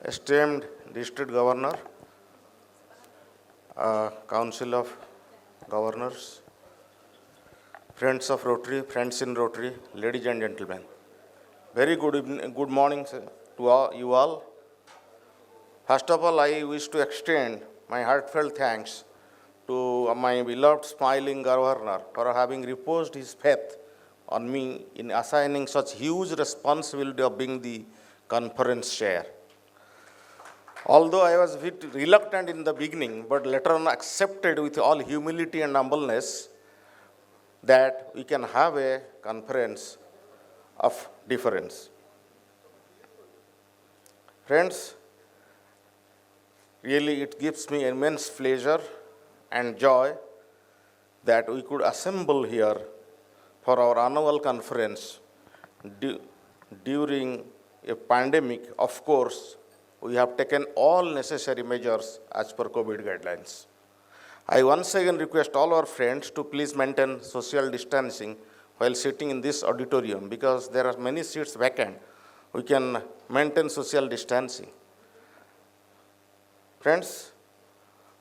esteemed District Governor, Council of Governors, friends of Rotary, friends in Rotary, ladies and gentlemen. Very good evening, good morning sir, to you all. First of all, I wish to extend my heartfelt thanks to my beloved smiling Governor for having reposed his faith on me in assigning such huge responsibility of being the conference chair. Although I was a bit reluctant in the beginning, but later on accepted with all humility and humbleness that we can have a conference of difference. Friends, really it gives me immense pleasure and joy that we could assemble here for our annual conference during a pandemic. Of course, we have taken all necessary measures as per COVID guidelines. I once again request all our friends to please maintain social distancing while sitting in this auditorium because there are many seats vacant. We can maintain social distancing. Friends,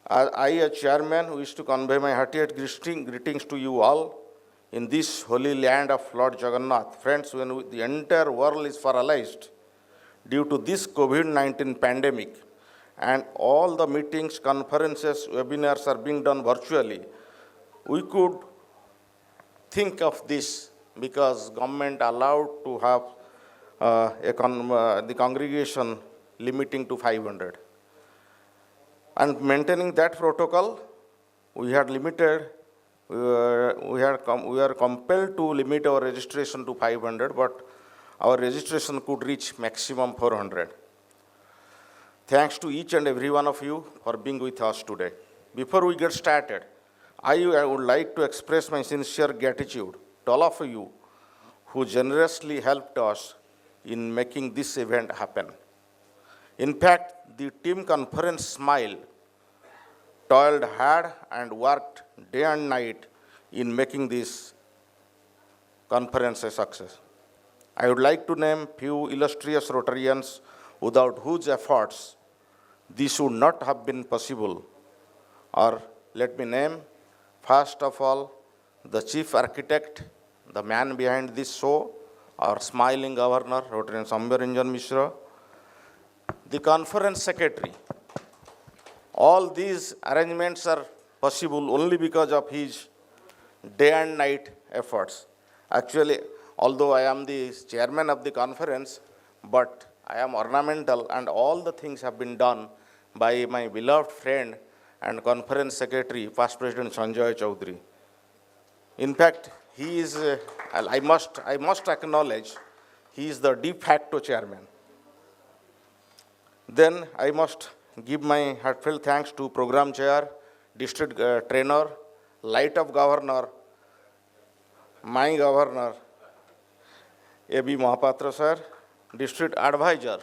I, as chairman, wish to convey my heartiest greetings to you all in this holy land of Lord Jagannath. Friends, when the entire world is paralyzed due to this COVID-19 pandemic, and all the meetings, conferences, webinars are being done virtually, we could think of this because government allowed to have the congregation limiting to 500. And maintaining that protocol, we are compelled to limit our registration to 500, but our registration could reach maximum 400. Thanks to each and every one of you for being with us today. Before we get started, I would like to express my sincere gratitude to all of you who generously helped us in making this event happen. In fact, the team conference SMILE toiled hard and worked day and night in making this conference a success. I would like to name few illustrious Rotarians without whose efforts this would not have been possible. Or let me name, first of all, the chief architect, the man behind this show, our smiling Governor, Rotarian Samyaranjan Mishra, the conference secretary. All these arrangements are possible only because of his day and night efforts. Actually, although I am the chairman of the conference, but I am ornamental and all the things have been done by my beloved friend and conference secretary, past President Sanjay Chaudhary. In fact, he is, I must acknowledge, he is the de facto chairman. Then I must give my heartfelt thanks to program chair, district trainer, light of governor, my governor, A.B. Mahapatra sir, district advisor,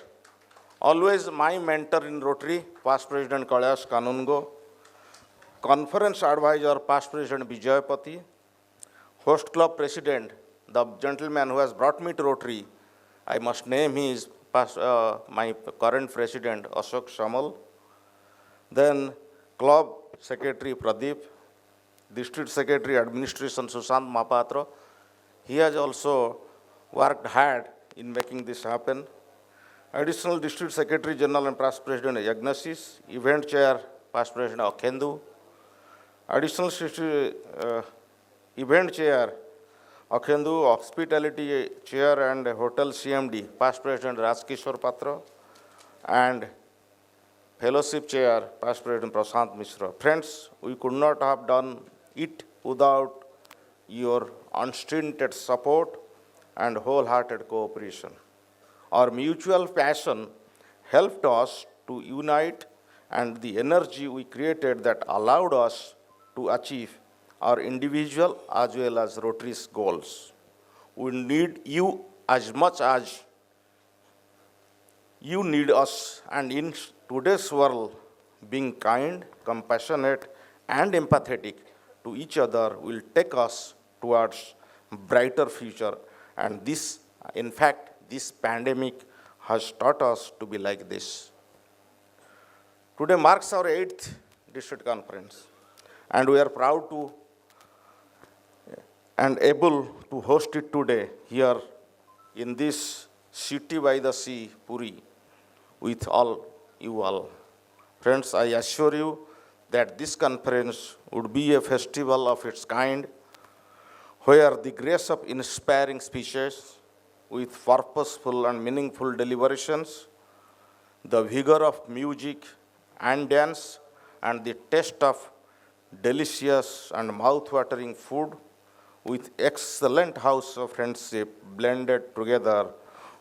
always my mentor in Rotary, past President Kailash Kanungo, conference advisor, past President Vijayapati, host club president, the gentleman who has brought me to Rotary, I must name his my current president, Ashok Shamal, then club secretary Pradeep, district secretary administration Sushant Mahapatra. He has also worked hard in making this happen. Additional District Secretary General and Past President Yagnasis, Event Chair, Past President Akhendu, Additional Event Chair Akhendu, Hospitality Chair and Hotel CMD, Past President Rajkishore Patra, and Fellowship Chair, Past President Prashant Mishra. Friends, we could not have done it without your unstinted support and wholehearted cooperation. Our mutual passion helped us to unite, and the energy we created that allowed us to achieve our individual as well as Rotary's goals. We need you as much as you need us, and in today's world, being kind, compassionate, and empathetic to each other will take us towards a brighter future. And this, in fact, this pandemic has taught us to be like this. Today marks our 8th district conference, and we are proud to and able to host it today here in this city by the sea, Puri, with all you all. Friends, I assure you that this conference would be a festival of its kind, where the grace of inspiring speeches with purposeful and meaningful deliberations, the vigor of music and dance, and the taste of delicious and mouth-watering food with excellent house of friendship blended together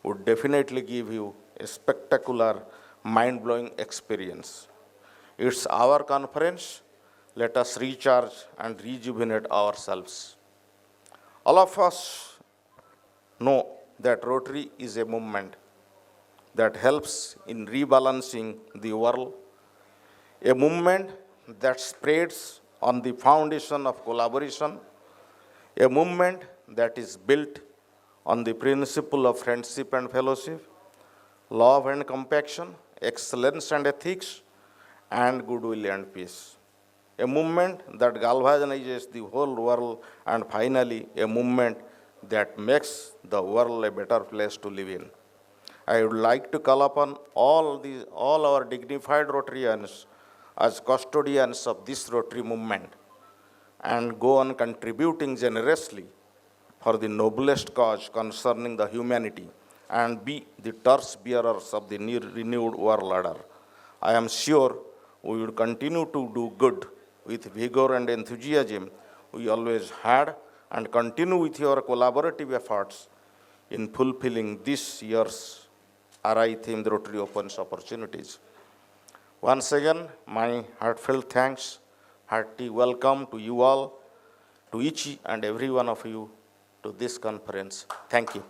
would definitely give you a spectacular, mind-blowing experience. It's our conference. Let us recharge and rejuvenate ourselves. All of us know that Rotary is a movement that helps in rebalancing the world, a movement that spreads on the foundation of collaboration, a movement that is built on the principle of friendship and fellowship, love and compassion, excellence and ethics, and goodwill and peace. A movement that galvanizes the whole world, and finally, a movement that makes the world a better place to live in. I would like to call upon all our dignified Rotarians as custodians of this Rotary movement and go on contributing generously for the noblest cause concerning the humanity and be the torch bearers of the renewed world order. I am sure we will continue to do good with vigor and enthusiasm we always had, and continue with your collaborative efforts in fulfilling this year's RI themed Rotary Opens opportunities. Once again, my heartfelt thanks, hearty welcome to you all, to each and every one of you to this conference. Thank you.